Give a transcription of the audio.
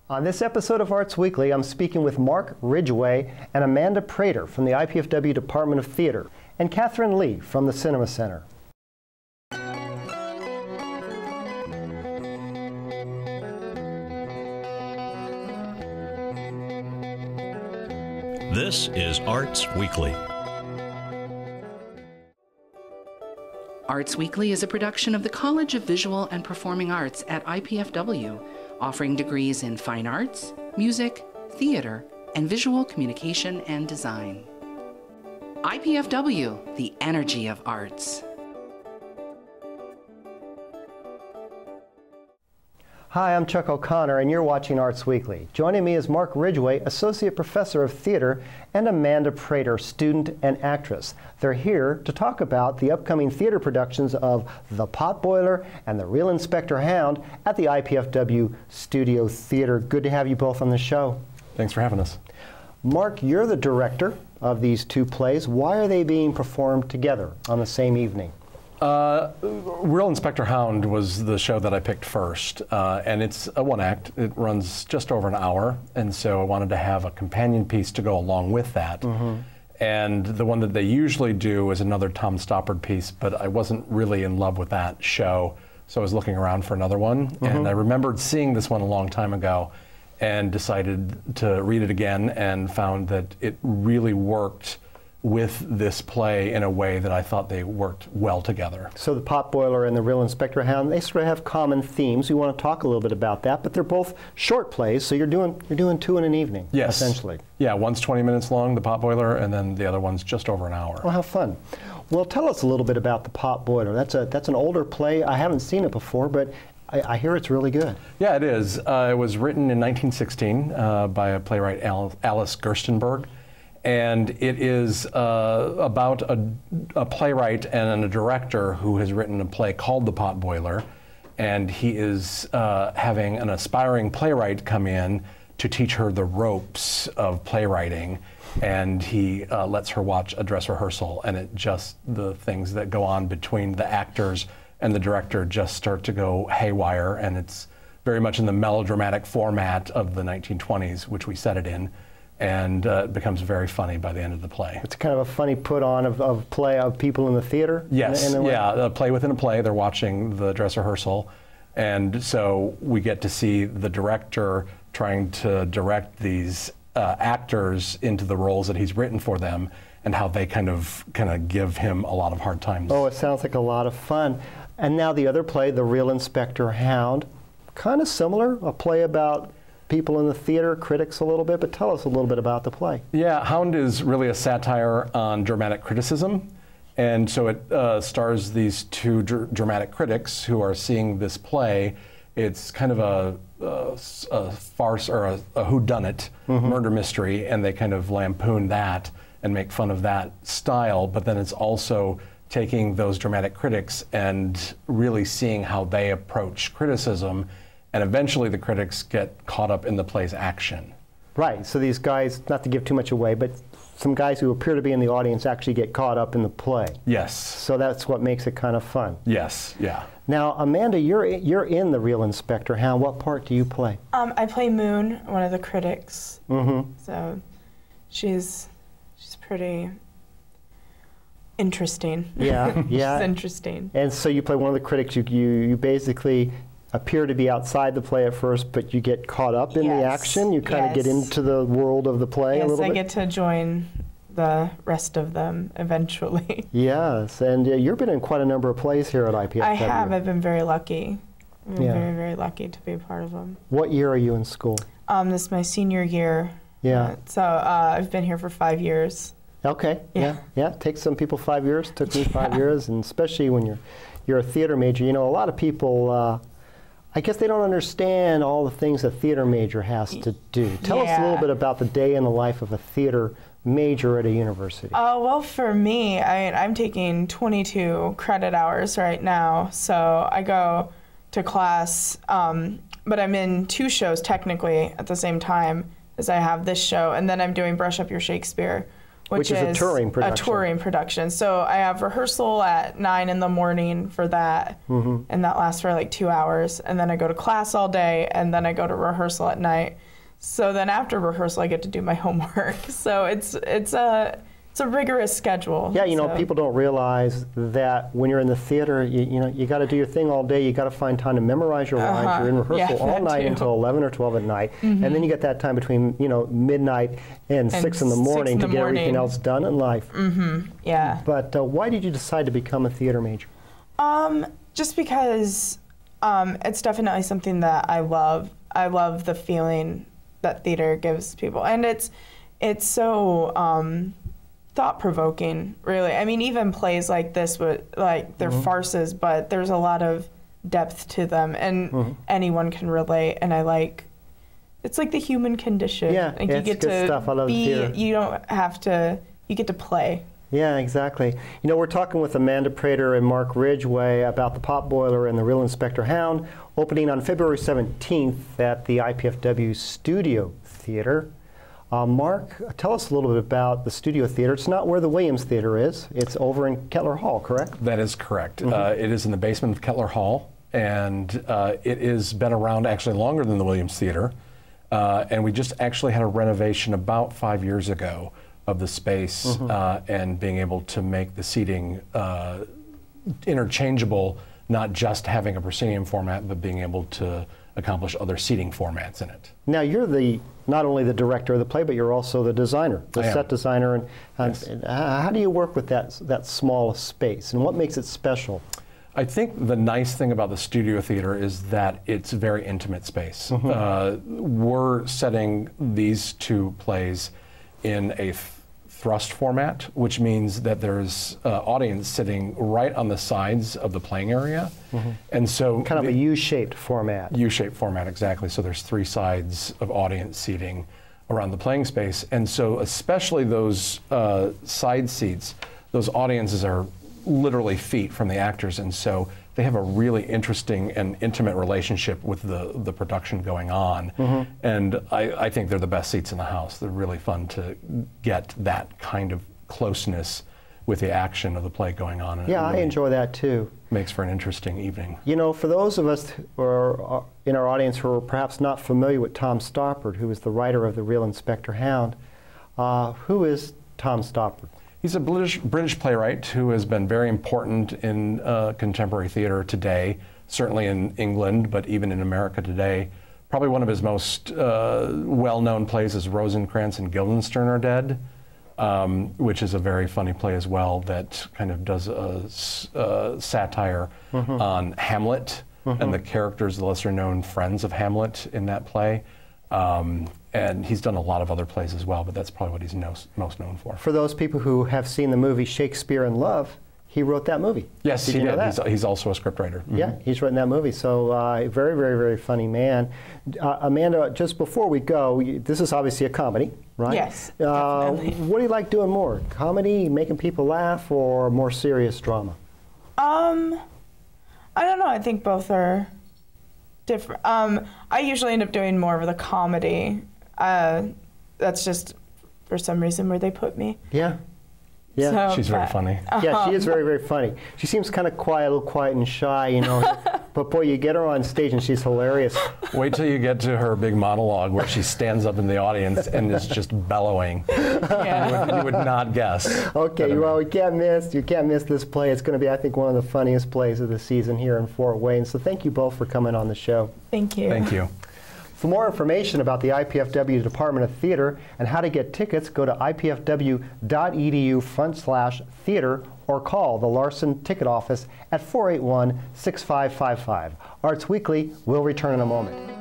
On this episode of Arts Weekly, I'm speaking with Mark Ridgeway and Amanda Prater from the IPFW Department of Theatre and Catherine Lee from the Cinema Center. This is Arts Weekly. Arts Weekly is a production of the College of Visual and Performing Arts at IPFW, offering degrees in fine arts, music, theater, and visual communication and design. IPFW, the energy of arts. Hi, I'm Chuck O'Connor, and you're watching Arts Weekly. Joining me is Mark Ridgeway, Associate Professor of Theater, and Amanda Prater, student and actress. They're here to talk about the upcoming theater productions of The Pot Boiler and The Real Inspector Hound at the IPFW Studio Theater. Good to have you both on the show. Thanks for having us. Mark, you're the director of these two plays. Why are they being performed together on the same evening? Real Inspector Hound was the show that I picked first, and it's a one act. It runs just over an hour, and so I wanted to have a companion piece to go along with that. Mm-hmm. And the one that they usually do is another Tom Stoppard piece, but I wasn't really in love with that show, so I was looking around for another one. Mm-hmm. And I remembered seeing this one a long time ago and decided to read it again and found that it really worked with this play in a way that I thought they worked well together. So The Pot Boiler and The Real Inspector Hound, they sort of have common themes. We want to talk a little bit about that, but they're both short plays, so you're doing two in an evening, yes, essentially. Yeah, one's 20 minutes long, The Pot Boiler, and then the other one's just over an hour. Oh, how fun. Well, tell us a little bit about The Pot Boiler. That's an older play. I haven't seen it before, but I hear it's really good. Yeah, it is. It was written in 1916 by a playwright, Alice Gerstenberg. And it is about a playwright and a director who has written a play called The Pot Boiler. And he is having an aspiring playwright come in to teach her the ropes of playwriting. And he lets her watch a dress rehearsal, and the things that go on between the actors and the director just start to go haywire. And it's very much in the melodramatic format of the 1920s, which we set it in. And it becomes very funny by the end of the play. It's kind of a funny put-on of play of people in the theater? Yes, a play within a play. They're watching the dress rehearsal. And so we get to see the director trying to direct these actors into the roles that he's written for them and how they kind of give him a lot of hard times. Oh, it sounds like a lot of fun. And now the other play, The Real Inspector Hound, kind of similar, a play about people in the theater, critics a little bit, but tell us a little bit about the play. Yeah, Hound is really a satire on dramatic criticism, and so it stars these two dramatic critics who are seeing this play. It's kind of a farce or a whodunit, murder mystery, and they kind of lampoon that and make fun of that style, but then it's also taking those dramatic critics and really seeing how they approach criticism. And eventually the critics get caught up in the play's action. Right, so these guys, not to give too much away, but some guys who appear to be in the audience actually get caught up in the play. Yes. So that's what makes it kind of fun. Yes, yeah. Now, Amanda, you're in The Real Inspector Hound. What part do you play? I play Moon, one of the critics. Mm-hmm. So she's pretty interesting. Yeah, yeah. She's interesting. And so you play one of the critics. You basically appear to be outside the play at first, but you get caught up in the action. You kind of get into the world of the play a little bit. Yes, I get to join the rest of them eventually. Yes, and you've been in quite a number of plays here at IPFW. I have. I've been very lucky. I've been very, very lucky to be a part of them. What year are you in school? This is my senior year. Yeah. So I've been here for 5 years. Okay. Yeah. It takes some people 5 years. It took me 5 years, and especially when you're a theater major. You know, a lot of people. I guess they don't understand all the things a theater major has to do. Tell us a little bit about the day in the life of a theater major at a university. Well, for me, I'm taking 22 credit hours right now. So I go to class, but I'm in 2 shows technically at the same time as I have this show. And then I'm doing Brush Up Your Shakespeare, Which is a touring production. A touring production. So I have rehearsal at 9 in the morning for that, and that lasts for like 2 hours. And then I go to class all day, and then I go to rehearsal at night. So then after rehearsal, I get to do my homework. So it's a rigorous schedule. Yeah, you know, people don't realize that when you're in the theater, you got to do your thing all day. You got to find time to memorize your lines. You're in rehearsal all night until 11 or 12 at night, and then you get that time between midnight and 6 in the morning to get everything else done in life. Yeah. But why did you decide to become a theater major? Just because it's definitely something that I love. I love the feeling that theater gives people, and it's so thought-provoking, really. I mean, even plays like this, they're farces, but there's a lot of depth to them, and anyone can relate. And it's like the human condition. Yeah, like it's good stuff. I love theater. You don't have to. You get to play. Yeah, exactly. You know, we're talking with Amanda Prater and Mark Ridgeway about the Pot Boiler and the Real Inspector Hound, opening on February 17th at the IPFW Studio Theater. Mark, tell us a little bit about the Studio Theater. It's not where the Williams Theater is. It's over in Kettler Hall, correct? That is correct. It is in the basement of Kettler Hall, and it has been around actually longer than the Williams Theater. And we just actually had a renovation about 5 years ago of the space, and being able to make the seating interchangeable, not just having a proscenium format, but being able to accomplish other seating formats in it. Now, you're not only the director of the play, but you're also the designer, the set designer. And Yes. How do you work with that small space, and what makes it special? I think the nice thing about the Studio Theater is that it's a very intimate space. We're setting these two plays in a thrust format, which means that there's audience sitting right on the sides of the playing area. And so kind of a U-shaped format. U-shaped format, exactly. So there's 3 sides of audience seating around the playing space. And so especially those side seats, those audiences are literally feet from the actors, and so they have a really interesting and intimate relationship with the production going on. And I think they're the best seats in the house. They're really fun to get that kind of closeness with the action of the play going on. And yeah, really I enjoy that too. Makes for an interesting evening. You know, for those of us who are in our audience who are perhaps not familiar with Tom Stoppard, who is the writer of The Real Inspector Hound, who is Tom Stoppard? He's a British playwright who has been very important in contemporary theater today, certainly in England, but even in America today. Probably one of his most well-known plays is Rosencrantz and Guildenstern Are Dead, which is a very funny play as well that kind of does a satire on Hamlet and the characters, the lesser-known friends of Hamlet in that play. And he's done a lot of other plays as well, but that's probably what he's most known for. For those people who have seen the movie Shakespeare in Love, he wrote that movie. Yes, he did. He's also a scriptwriter. Yeah, he's written that movie. So very, very, very funny man. Amanda, just before we go, this is obviously a comedy, right? Yes, definitely. What do you like doing more? Comedy, making people laugh, or more serious drama? I don't know. I think both are different. I usually end up doing more of the comedy. That's just for some reason where they put me. Yeah. Yeah. So, she's very funny. Yeah, she is very, very funny. She seems kind of quiet, a little quiet and shy, you know. But boy, you get her on stage and she's hilarious. Wait till you get to her big monologue where she stands up in the audience and is just bellowing. Yeah. You would not guess. Okay, well, you can't miss this play. It's going to be, I think, one of the funniest plays of the season here in Fort Wayne. So thank you both for coming on the show. Thank you. Thank you. For more information about the IPFW Department of Theatre and how to get tickets, go to ipfw.edu/theater or call the Larson Ticket Office at 481-6555. Arts Weekly will return in a moment.